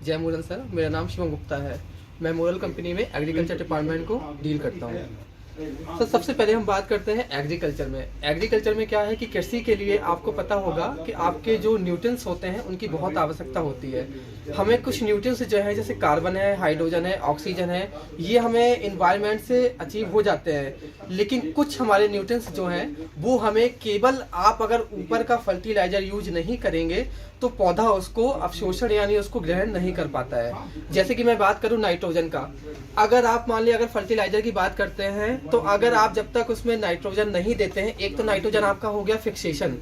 जय मुरल सर, मेरा नाम शिवम गुप्ता है। मैं मोरल कंपनी में एग्रीकल्चर डिपार्टमेंट को डील करता हूँ। तो सबसे पहले हम बात करते हैं एग्रीकल्चर में। एग्रीकल्चर में क्या है कि कृषि के लिए आपको पता होगा कि आपके जो न्यूट्रिएंट्स होते हैं उनकी बहुत आवश्यकता होती है। हमें कुछ न्यूट्रिएंट्स जो है जैसे कार्बन है, हाइड्रोजन है, ऑक्सीजन है, ये हमें इन्वायरमेंट से अचीव हो जाते हैं। लेकिन कुछ हमारे न्यूट्रिएंट्स जो हैं वो हमें केवल आप अगर ऊपर का फर्टिलाइजर यूज नहीं करेंगे तो पौधा उसको अवशोषण यानी उसको ग्रहण नहीं कर पाता है। जैसे कि मैं बात करूं नाइट्रोजन का, अगर आप मान लिया अगर फर्टिलाइजर की बात करते हैं तो अगर आप जब तक उसमें नाइट्रोजन नहीं देते हैं, एक तो नाइट्रोजन आपका हो गया फिक्सेशन,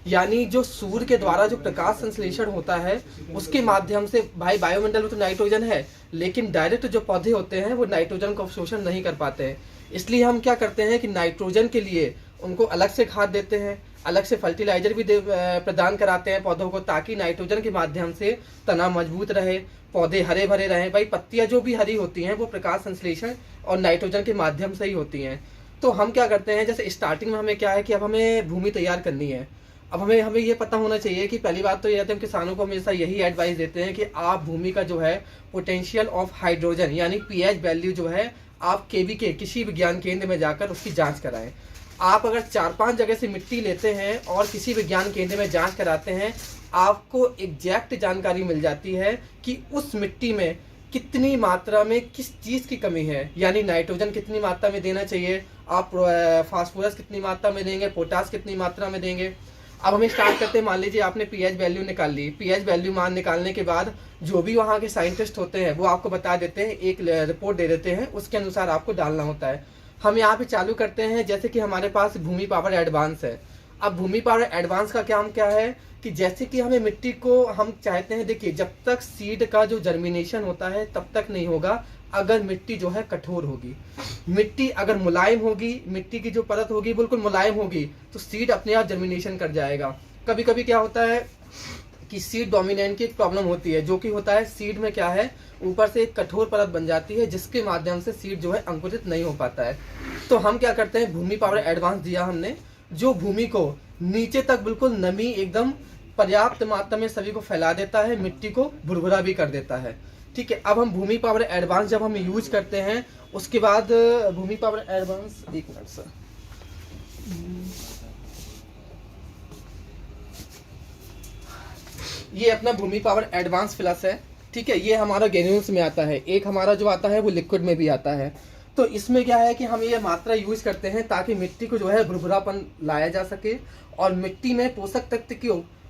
यानी जो सूर्य के द्वारा जो प्रकाश संश्लेषण होता है उसके माध्यम से, भाई बायोमंडल में तो नाइट्रोजन है लेकिन डायरेक्ट जो पौधे होते हैं वो नाइट्रोजन को अवशोषण नहीं कर पाते हैं। इसलिए हम क्या करते हैं कि नाइट्रोजन के लिए उनको अलग से खाद देते हैं, अलग से फर्टिलाइजर भी प्रदान कराते हैं पौधों को, ताकि नाइट्रोजन के माध्यम से तना मजबूत रहे, पौधे हरे भरे रहें। भाई पत्तियां जो भी हरी होती हैं वो प्रकाश संश्लेषण और नाइट्रोजन के माध्यम से ही होती हैं। तो हम क्या करते हैं, जैसे स्टार्टिंग में हमें क्या है कि अब हमें भूमि तैयार करनी है। अब हमें ये पता होना चाहिए कि पहली बात तो ये है, हम किसानों को हमेशा यही एडवाइस देते हैं कि आप भूमि का जो है पोटेंशियल ऑफ हाइड्रोजन यानी पीएच वैल्यू जो है आप केवीके किसी विज्ञान केंद्र में जाकर उसकी जांच कराएं। आप अगर 4-5 जगह से मिट्टी लेते हैं और किसी विज्ञान केंद्र में जांच कराते हैं, आपको एग्जैक्ट जानकारी मिल जाती है कि उस मिट्टी में कितनी मात्रा में किस चीज़ की कमी है, यानी नाइट्रोजन कितनी मात्रा में देना चाहिए, आप फास्फोरस कितनी मात्रा में देंगे, पोटास कितनी मात्रा में देंगे। अब हमें स्टार्ट करते हैं, मान लीजिए आपने पीएच वैल्यू निकाल ली। पीएच वैल्यू मान निकालने के बाद जो भी वहाँ के साइंटिस्ट होते हैं वो आपको बता देते हैं, एक रिपोर्ट दे देते हैं, उसके अनुसार आपको डालना होता है। हम यहाँ पे चालू करते हैं, जैसे कि हमारे पास भूमि पावर एडवांस है। अब भूमि पावर एडवांस का काम क्या है कि जैसे कि हमें मिट्टी को हम चाहते हैं, देखिए जब तक सीड का जो जर्मिनेशन होता है तब तक नहीं होगा अगर मिट्टी जो है कठोर होगी। मिट्टी अगर मुलायम होगी, मिट्टी की जो परत होगी बिल्कुल मुलायम होगी, तो सीड अपने आप जर्मिनेशन कर जाएगा। कभी कभी क्या होता है कि सीड डोमिनेंट की एक प्रॉब्लम होती है, जो कि होता है सीड में क्या है ऊपर से एक कठोर परत बन जाती है जिसके माध्यम से सीड जो है अंकुरित नहीं हो पाता है। तो हम क्या करते हैं, भूमि पावर एडवांस दिया हमने, जो भूमि को नीचे तक बिल्कुल नमी एकदम पर्याप्त मात्रा में सभी को फैला देता है, मिट्टी को भुरभुरा भी कर देता है। ठीक है, अब हम भूमि पावर एडवांस जब हम यूज करते हैं उसके बाद भूमि पावर एडवांस, एक मिनट सर, ये अपना भूमि पावर एडवांस प्लस है। ठीक है, ये हमारा ग्रेन्यूल्स में आता है, एक हमारा जो आता है वो लिक्विड में भी आता है। तो इसमें क्या है कि हम ये मात्रा यूज करते हैं ताकि मिट्टी को जो है भुरभुरापन लाया जा सके और मिट्टी में पोषक तत्व की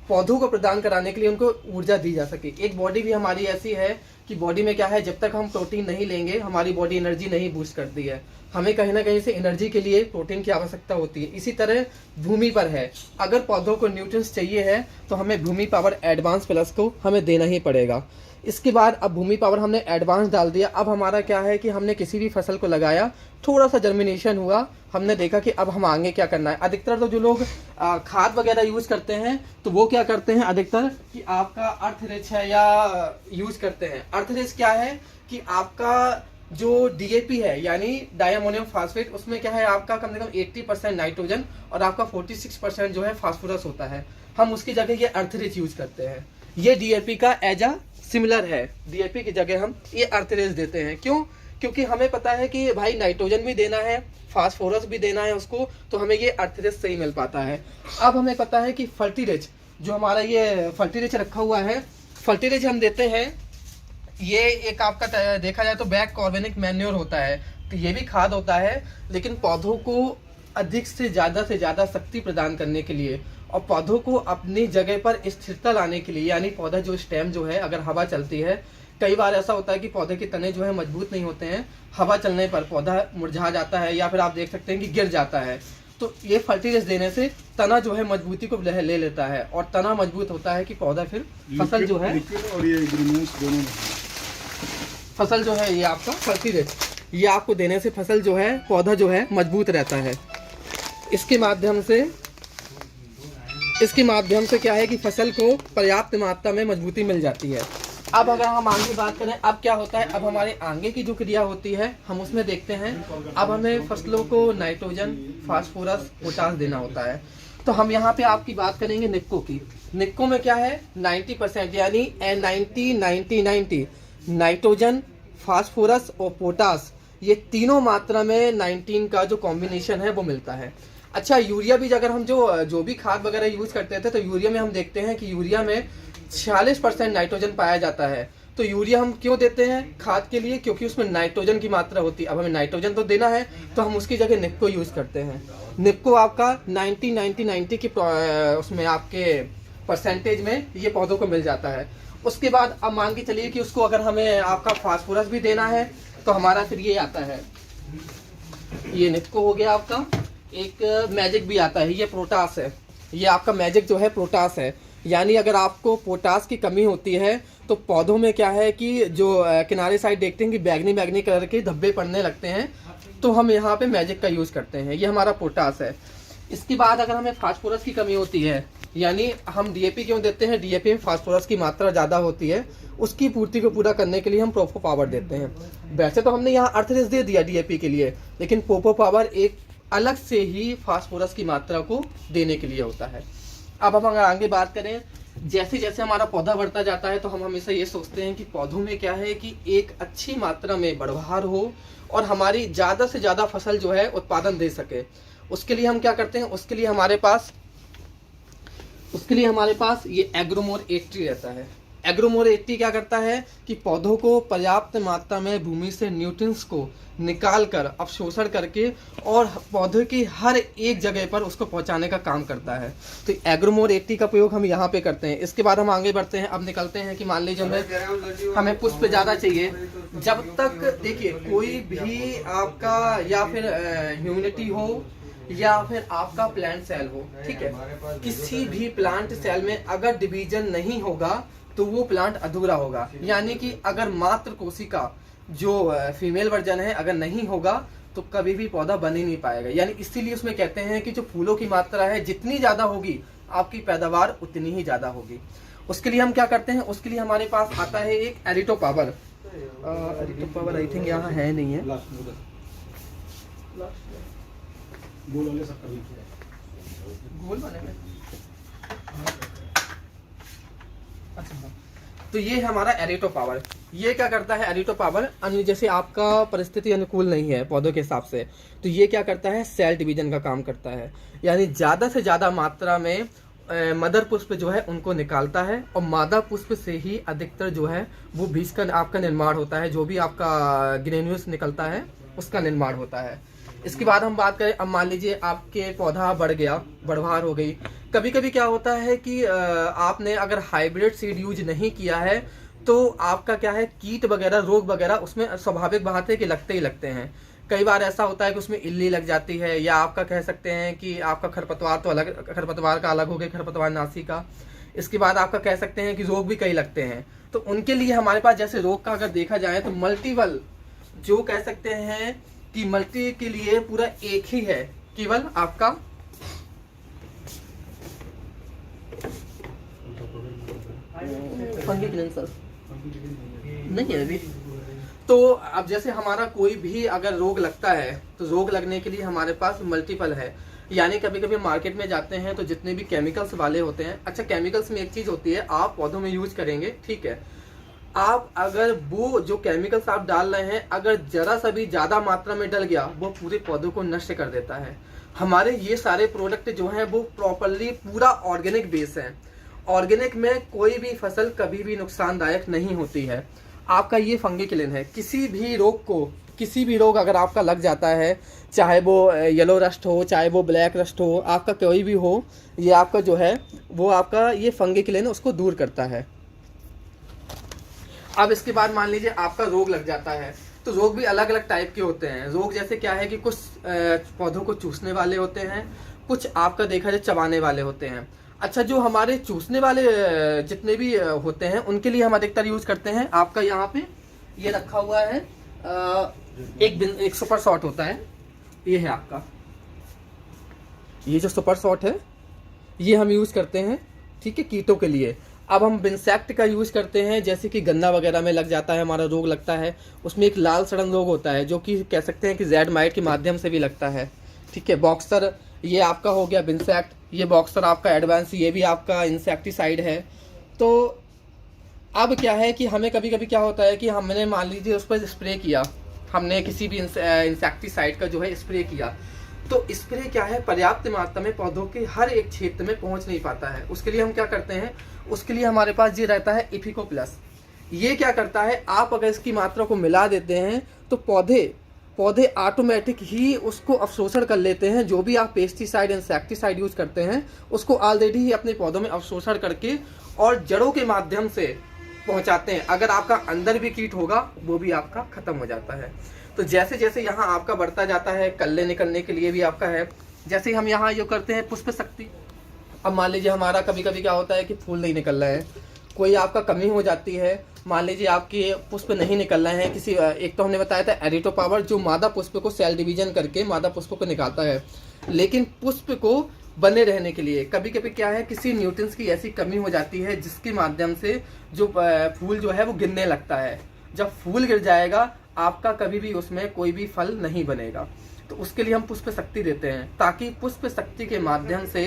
पौधों को प्रदान कराने के लिए उनको ऊर्जा दी जा सके। एक बॉडी भी हमारी ऐसी है कि बॉडी में क्या है, जब तक हम प्रोटीन नहीं लेंगे हमारी बॉडी एनर्जी नहीं बूस्ट करती है, हमें कहीं ना कहीं से एनर्जी के लिए प्रोटीन की आवश्यकता होती है। इसी तरह भूमि पर है, अगर पौधों को न्यूट्रिएंट्स चाहिए है तो हमें भूमि पावर एडवांस प्लस को हमें देना ही पड़ेगा। इसके बाद अब भूमि पावर हमने एडवांस डाल दिया। अब हमारा क्या है कि हमने किसी भी फसल को लगाया, थोड़ा सा जर्मिनेशन हुआ, हमने देखा कि अब हम आगे क्या करना है। अधिकतर तो जो लोग खाद वगैरह यूज करते हैं तो वो क्या करते हैं अधिकतर कि आपका अर्थ-रिच है या यूज करते हैं। अर्थ-रिच क्या है कि आपका जो डीएपी है यानी डायमोनियम फास्फेट, उसमें क्या है आपका कम से कम 80% नाइट्रोजन और आपका 46% जो है फास्फोरस होता है। हम उसकी जगह ये अर्थ-रिच यूज करते हैं। ये डीएपी का एज अ सिमिलर है, डीएपी की जगह हम ये अर्थ-रिच देते हैं। क्यों? क्योंकि हमें पता है कि भाई नाइट्रोजन भी देना है, फास्फोरस भी देना है उसको, तो हमें ये अर्थ-रिच से ही मिल पाता है। अब हमें पता है कि फर्टी-रिच, जो हमारा ये फर्टी-रिच रखा हुआ है, फर्टी-रिच हम देते हैं, ये एक आपका देखा जाए तो बैक ऑर्गेनिक मैन्योर होता है, तो ये भी खाद होता है, लेकिन पौधों को अधिक से ज़्यादा शक्ति प्रदान करने के लिए और पौधों को अपनी जगह पर स्थिरता लाने के लिए, यानी पौधा जो स्टेम जो है, अगर हवा चलती है, कई बार ऐसा होता है कि पौधे के तने जो है मजबूत नहीं होते हैं, हवा चलने पर पौधा मुरझा जाता है या फिर आप देख सकते हैं कि गिर जाता है। तो ये फर्टिलाइज देने से तना जो है मजबूती को ले लेता है और तना मजबूत होता है कि पौधा फिर फसल जो है, और ये दोनों फसल जो है ये आपका फर्टिलाइज ये आपको देने से फसल जो है, पौधा जो है मजबूत रहता है। इसके माध्यम से क्या है कि फसल को पर्याप्त मात्रा में मजबूती मिल जाती है। अब अगर हम आगे बात करें, अब क्या होता है, अब हमारे आगे की जो क्रिया होती है हम उसमें देखते हैं। अब हमें फसलों को नाइट्रोजन, फास्फोरस, पोटास देना होता है। तो हम यहाँ पे आपकी बात करेंगे निक्को की। निक्को में क्या है 90% यानी 90 नाइट्रोजन, फास्फोरस और पोटास, ये तीनों मात्रा में 19 का जो कॉम्बिनेशन है वो मिलता है। अच्छा, यूरिया भी अगर हम जो भी खाद वगैरह यूज करते थे तो यूरिया में हम देखते हैं कि यूरिया में 46% नाइट्रोजन पाया जाता है। तो यूरिया हम क्यों देते हैं खाद के लिए? क्योंकि उसमें नाइट्रोजन की मात्रा होती है। अब हमें नाइट्रोजन तो देना है तो हम उसकी जगह निप्को यूज करते हैं। निप्को आपका 90 की उसमें आपके परसेंटेज में ये पौधों को मिल जाता है। उसके बाद अब मान के चलिए कि उसको अगर हमें आपका फास्फोरस भी देना है तो हमारा फिर ये आता है, ये निप्को हो गया आपका। एक मैजिक भी आता है, ये पोटास है। ये आपका मैजिक जो है पोटास है, यानी अगर आपको पोटास की कमी होती है तो पौधों में क्या है कि जो किनारे साइड देखते हैं कि बैगनी कलर के धब्बे पड़ने लगते हैं, तो हम यहाँ पे मैजिक का यूज करते हैं। ये हमारा पोटास है। इसके बाद अगर हमें फास्फोरस की कमी होती है, यानी हम डीएपी क्यों देते हैं? डीएपी में फास्फोरस की मात्रा ज़्यादा होती है, उसकी पूर्ति को पूरा करने के लिए हम प्रोपो पावर देते हैं। वैसे तो हमने यहाँ अर्थरेस दे दिया डीएपी के लिए, लेकिन प्रोपो पावर एक अलग से ही फास्फोरस की मात्रा को देने के लिए होता है। अब हम अगर आगे बात करें, जैसे जैसे हमारा पौधा बढ़ता जाता है तो हम हमेशा ये सोचते हैं कि पौधों में क्या है कि एक अच्छी मात्रा में बढ़वार हो और हमारी ज़्यादा से ज़्यादा फसल जो है उत्पादन दे सके। उसके लिए हम क्या करते हैं? उसके लिए हमारे पास ये एग्रोमोर 80 रहता है। एग्रोमोर 80 क्या करता है कि पौधों को पर्याप्त मात्रा में भूमि से न्यूट्रिएंट्स को निकाल कर अवशोषण करके और पौधे की हर एक जगह पर उसको पहुंचाने का काम करता है। तो एग्रोमोर 80 का प्रयोग हम यहाँ पे करते हैं। इसके बाद हम आगे बढ़ते हैं। अब निकलते हैं कि मान लीजिए हमें पुष्प ज़्यादा चाहिए। जब तक देखिए कोई भी आपका या फिर ह्यूमिडिटी हो या फिर आपका प्लांट सेल हो, ठीक है, किसी भी प्लांट सेल में अगर डिवीजन नहीं होगा तो वो प्लांट अधूरा होगा। यानी कि अगर मात्र कोशिका जो फीमेल वर्जन है अगर नहीं होगा तो कभी भी पौधा बन ही नहीं पाएगा। यानी इसीलिए उसमें कहते हैं कि जो फूलों की मात्रा है जितनी ज्यादा होगी आपकी पैदावार उतनी ही ज्यादा होगी। उसके लिए हम क्या करते हैं? उसके लिए हमारे पास आता है एक एरिटो पावर। एरिटो पावर आई थिंक यहाँ है नहीं है। गोल वाले में अच्छा, तो ये हमारा एरिटो पावर। ये क्या करता है? एरिटो पावर जैसे आपका परिस्थिति अनुकूल नहीं है पौधों के हिसाब से, तो ये क्या करता है? सेल डिवीजन का काम करता है। यानी ज़्यादा से ज़्यादा मात्रा में मदर पुष्प जो है उनको निकालता है और मादा पुष्प से ही अधिकतर जो है वो बीज का आपका निर्माण होता है। जो भी आपका ग्रेन्यूल्स निकलता है उसका निर्माण होता है। इसके बाद हम बात करें, अब मान लीजिए आपके पौधा बढ़ गया, बढ़वार हो गई। कभी कभी क्या होता है कि आपने अगर हाइब्रिड सीड यूज नहीं किया है तो आपका क्या है, कीट वगैरह रोग वगैरह उसमें स्वाभाविक बात है कि लगते ही लगते हैं। कई बार ऐसा होता है कि उसमें इल्ली लग जाती है, या आपका कह सकते हैं कि आपका खरपतवार तो अलग, खरपतवार का अलग हो गया, खरपतवार नासी का। इसके बाद आपका कह सकते हैं कि रोग भी कई लगते हैं। तो उनके लिए हमारे पास जैसे रोग का अगर देखा जाए तो मल्टीपल जो कह सकते हैं कि मल्टी के लिए पूरा एक ही है, केवल आपका फंगी क्लेंसर नहीं है अभी। तो अब जैसे हमारा कोई भी अगर रोग लगता है तो रोग लगने के लिए हमारे पास मल्टीपल है। यानी कभी कभी मार्केट में जाते हैं तो जितने भी केमिकल्स वाले होते हैं, अच्छा केमिकल्स में एक चीज होती है, आप पौधों में यूज करेंगे, ठीक है, आप अगर वो जो केमिकल्स आप डाल रहे हैं अगर जरा सा भी ज्यादा मात्रा में डल गया वो पूरे पौधों को नष्ट कर देता है। हमारे ये सारे प्रोडक्ट जो हैं वो प्रॉपरली पूरा ऑर्गेनिक बेस है। ऑर्गेनिक में कोई भी फसल कभी भी नुकसानदायक नहीं होती है। आपका ये फंगी किलिन है, किसी भी रोग अगर आपका लग जाता है, चाहे वो येलो रस्ट हो, चाहे वो ब्लैक रस्ट हो, आपका कोई भी हो, ये आपका जो है वो आपका ये फंगी किलिन उसको दूर करता है। अब इसके बाद मान लीजिए आपका रोग लग जाता है, तो रोग भी अलग अलग टाइप के होते हैं। रोग जैसे क्या है कि कुछ पौधों को चूसने वाले होते हैं, कुछ आपका देखा जाए चबाने वाले होते हैं। अच्छा, जो हमारे चूसने वाले जितने भी होते हैं उनके लिए हम अधिकतर यूज करते हैं, आपका यहाँ पे ये रखा हुआ है एक सुपर शॉट होता है, ये है आपका, ये जो सुपर शॉट है ये हम यूज करते हैं, ठीक है, कीटों के लिए। अब हम बिनसेक्ट का यूज करते हैं, जैसे कि गन्ना वगैरह में लग जाता है, हमारा रोग लगता है, उसमें एक लाल सड़न रोग होता है जो कि कह सकते हैं कि जेड माइट के माध्यम से भी लगता है, ठीक है, बॉक्सर ये आपका हो गया बिनसेक्ट, ये बॉक्सर आपका एडवांस, ये भी आपका इंसेक्टिसाइड है। तो अब क्या है कि हमें कभी कभी क्या होता है कि हमने मान लीजिए उस पर स्प्रे किया, हमने किसी भी इंसेक्टिसाइड का जो है स्प्रे किया, तो स्प्रे क्या है पर्याप्त मात्रा में पौधों के हर एक क्षेत्र में पहुंच नहीं पाता है। उसके लिए हम क्या करते हैं, उसके लिए हमारे पास ये रहता है इफिको प्लस। ये क्या करता है, आप अगर इसकी मात्रा को मिला देते हैं तो पौधे ऑटोमेटिक ही उसको अवशोषण कर लेते हैं। जो भी आप पेस्टिसाइड इंसेक्टिसाइड यूज करते हैं उसको ऑलरेडी ही अपने पौधों में अवशोषण करके और जड़ों के माध्यम से पहुंचाते हैं। अगर आपका अंदर भी कीट होगा वो भी आपका खत्म हो जाता है। तो जैसे जैसे यहाँ आपका बढ़ता जाता है, कल्ले निकलने के लिए भी आपका है, जैसे हम यहाँ ये करते हैं पुष्प शक्ति। अब मान लीजिए हमारा कभी कभी क्या होता है कि फूल नहीं निकल रहे हैं, कोई आपका कमी हो जाती है, मान लीजिए आपके पुष्प नहीं निकल रहे हैं किसी, एक तो हमने बताया था एरिटो पावर जो मादा पुष्प को सेल डिवीजन करके मादा पुष्प को निकालता है, लेकिन पुष्प को बने रहने के लिए कभी कभी क्या है किसी न्यूट्रिएंट्स की ऐसी कमी हो जाती है जिसके माध्यम से जो फूल जो है वो गिरने लगता है। जब फूल गिर जाएगा आपका कभी भी उसमें कोई भी फल नहीं बनेगा। तो उसके लिए हम पुष्प शक्ति देते हैं ताकि पुष्प शक्ति के माध्यम से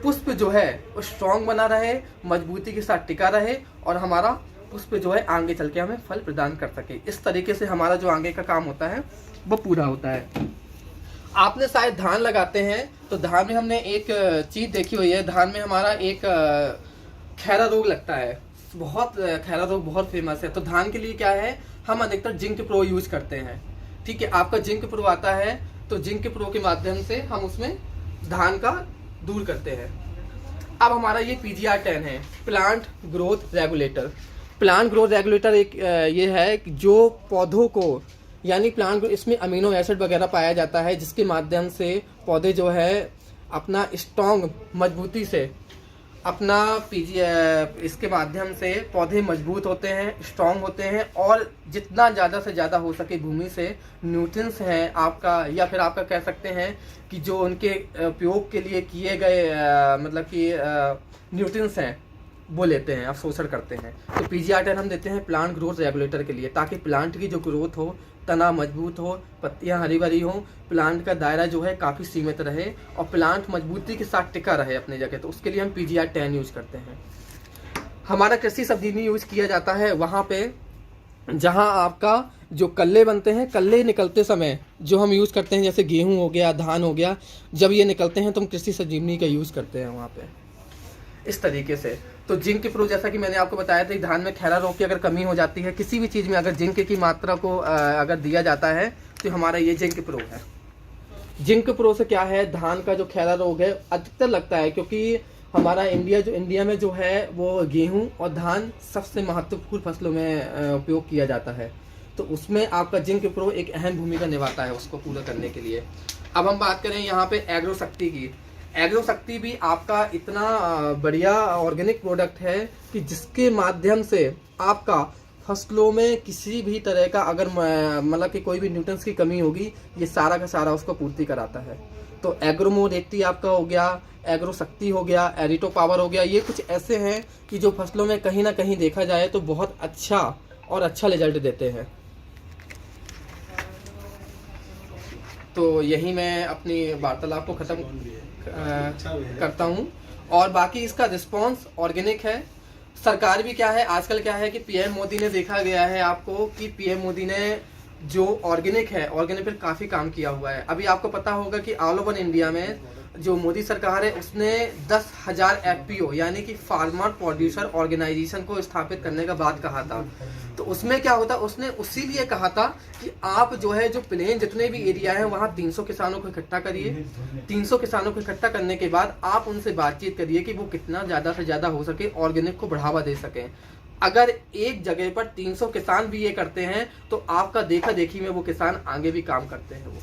पुष्प जो है वो स्ट्रांग बना रहे, मजबूती के साथ टिका रहे और हमारा पुष्प जो है आगे चल के हमें फल प्रदान कर सके। इस तरीके से हमारा जो आगे का काम होता है वो पूरा होता है। आपने शायद धान लगाते हैं तो धान में हमने एक चीज देखी हुई है, धान में हमारा एक खैरा रोग लगता है, बहुत खैरा रोग बहुत फेमस है। तो धान के लिए क्या है, हम अधिकतर जिंक प्रो यूज करते हैं। ठीक है, आपका जिंक प्रो आता है तो जिंक प्रो के माध्यम से हम उसमें धान का दूर करते हैं। अब हमारा ये PGR10 है, plant growth regulator. Plant growth regulator एक ये है जो पौधों को यानी प्लांट, इसमें अमीनो एसिड वगैरह पाया जाता है जिसके माध्यम से पौधे जो है अपना स्ट्रॉन्ग मजबूती से अपना इसके माध्यम से पौधे मजबूत होते हैं, स्ट्रॉन्ग होते हैं और जितना ज़्यादा से ज़्यादा हो सके भूमि से न्यूट्रिएंट्स हैं आपका, या फिर आपका कह सकते हैं कि जो उनके उपयोग के लिए किए गए मतलब कि न्यूट्रिएंट्स हैं वो लेते हैं, अवशोषण करते हैं। तो PGR10 हम देते हैं प्लांट ग्रोथ रेगुलेटर के लिए ताकि प्लांट की जो ग्रोथ हो, तना मजबूत हो, पत्तियां हरी भरी हो, प्लांट का दायरा जो है काफ़ी सीमित रहे और प्लांट मजबूती के साथ टिका रहे अपनी जगह। तो उसके लिए हम PGR10 यूज करते हैं। हमारा कृषि सब्जी में यूज किया जाता है वहाँ पे जहाँ आपका जो कल्ले बनते हैं, कल्ले निकलते समय जो हम यूज़ करते हैं जैसे गेहूँ हो गया, धान हो गया, जब ये निकलते हैं तो हम कृषि संजीवनी का यूज़ करते हैं वहाँ पे इस तरीके से। तो जिंक प्रो जैसा कि मैंने आपको बताया था, धान में खैरा रोग की अगर कमी हो जाती है, किसी भी चीज़ में अगर जिंक की मात्रा को अगर दिया जाता है तो हमारा ये जिंक प्रो है। जिंक प्रो से क्या है, धान का जो खैरा रोग है अधिकतर लगता है क्योंकि हमारा इंडिया में जो है वो गेहूं और धान सबसे महत्वपूर्ण फसलों में उपयोग किया जाता है। तो उसमें आपका जिंक प्रो एक अहम भूमिका निभाता है उसको पूरा करने के लिए। अब हम बात करें यहाँ पे एग्रो शक्ति की। एग्रो शक्ति भी आपका इतना बढ़िया ऑर्गेनिक प्रोडक्ट है कि जिसके माध्यम से आपका फसलों में किसी भी तरह का अगर मतलब कि कोई भी न्यूट्रिएंट्स की कमी होगी, ये सारा का सारा उसको पूर्ति कराता है। तो एग्रोमोर 80 आपका हो गया, एग्रो शक्ति हो गया, एरिटो पावर हो गया, ये कुछ ऐसे हैं कि जो फसलों में कहीं ना कहीं देखा जाए तो बहुत अच्छा रिजल्ट देते हैं। तो यही मैं अपनी वार्तालाप को ख़त्म करता हूँ। और बाकी इसका रिस्पॉन्स ऑर्गेनिक है। सरकार भी क्या है, आजकल क्या है कि PM मोदी ने देखा गया है आपको कि PM मोदी ने जो ऑर्गेनिक पर काफ़ी काम किया हुआ है। अभी आपको पता होगा कि ऑल ओवर इंडिया में जो मोदी सरकार है उसने 10,000 FPO यानी कि फार्मर प्रोड्यूसर ऑर्गेनाइजेशन को स्थापित करने का बात कहा था। तो उसमें क्या होता, उसने उसी लिए कहा था कि आप जो है जो प्लेन जितने भी एरिया है वहाँ 300 किसानों को इकट्ठा करिए। 300 किसानों को इकट्ठा करने के बाद आप उनसे बातचीत करिए कि वो कितना ज़्यादा से ज़्यादा हो सके ऑर्गेनिक को बढ़ावा दे सकें। अगर एक जगह पर 300 किसान भी ये करते हैं तो आपका देखा देखी में वो किसान आगे भी काम करते हैं। वो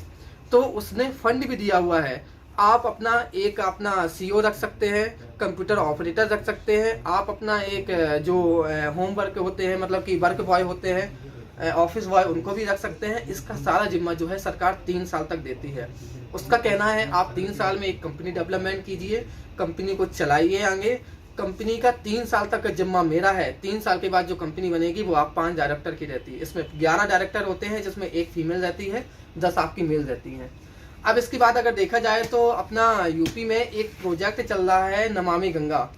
तो उसने फंड भी दिया हुआ है। आप अपना CO रख सकते हैं, कंप्यूटर ऑपरेटर रख सकते हैं, आप अपना एक जो होम वर्क होते हैं मतलब कि वर्क बॉय होते हैं, ऑफिस बॉय, उनको भी रख सकते हैं। इसका सारा जिम्मा जो है सरकार 3 साल तक देती है। उसका कहना है आप 3 साल में एक कंपनी डेवलपमेंट कीजिए, कंपनी को चलाइए आगे। कंपनी का 3 साल तक का जिम्मा मेरा है। 3 साल के बाद जो कंपनी बनेगी वो आप 5 डायरेक्टर की रहती है। इसमें 11 डायरेक्टर होते हैं जिसमें एक फीमेल रहती है, 10 आपकी मेल रहती हैं। अब इसके बाद अगर देखा जाए तो अपना यूपी में एक प्रोजेक्ट चल रहा है नमामि गंगा।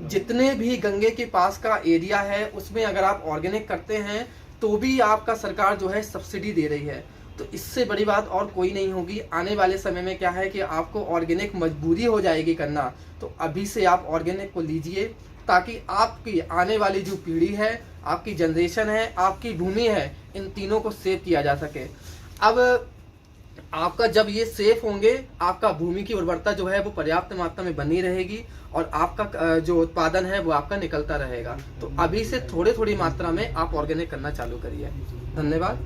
जितने भी गंगे के पास का एरिया है उसमें अगर आप ऑर्गेनिक करते हैं तो भी आपका सरकार जो है सब्सिडी दे रही है। तो इससे बड़ी बात और कोई नहीं होगी। आने वाले समय में क्या है कि आपको ऑर्गेनिक मजबूरी हो जाएगी करना, तो अभी से आप ऑर्गेनिक को लीजिए ताकि आपकी आने वाली जो पीढ़ी है, आपकी जनरेशन है, आपकी भूमि है, इन तीनों को सेव किया जा सके। अब आपका जब ये सेफ होंगे, आपका भूमि की उर्वरता जो है वो पर्याप्त मात्रा में बनी रहेगी और आपका जो उत्पादन है वो आपका निकलता रहेगा। तो अभी से थोड़ी थोड़ी मात्रा में आप ऑर्गेनिक करना चालू करिए। धन्यवाद।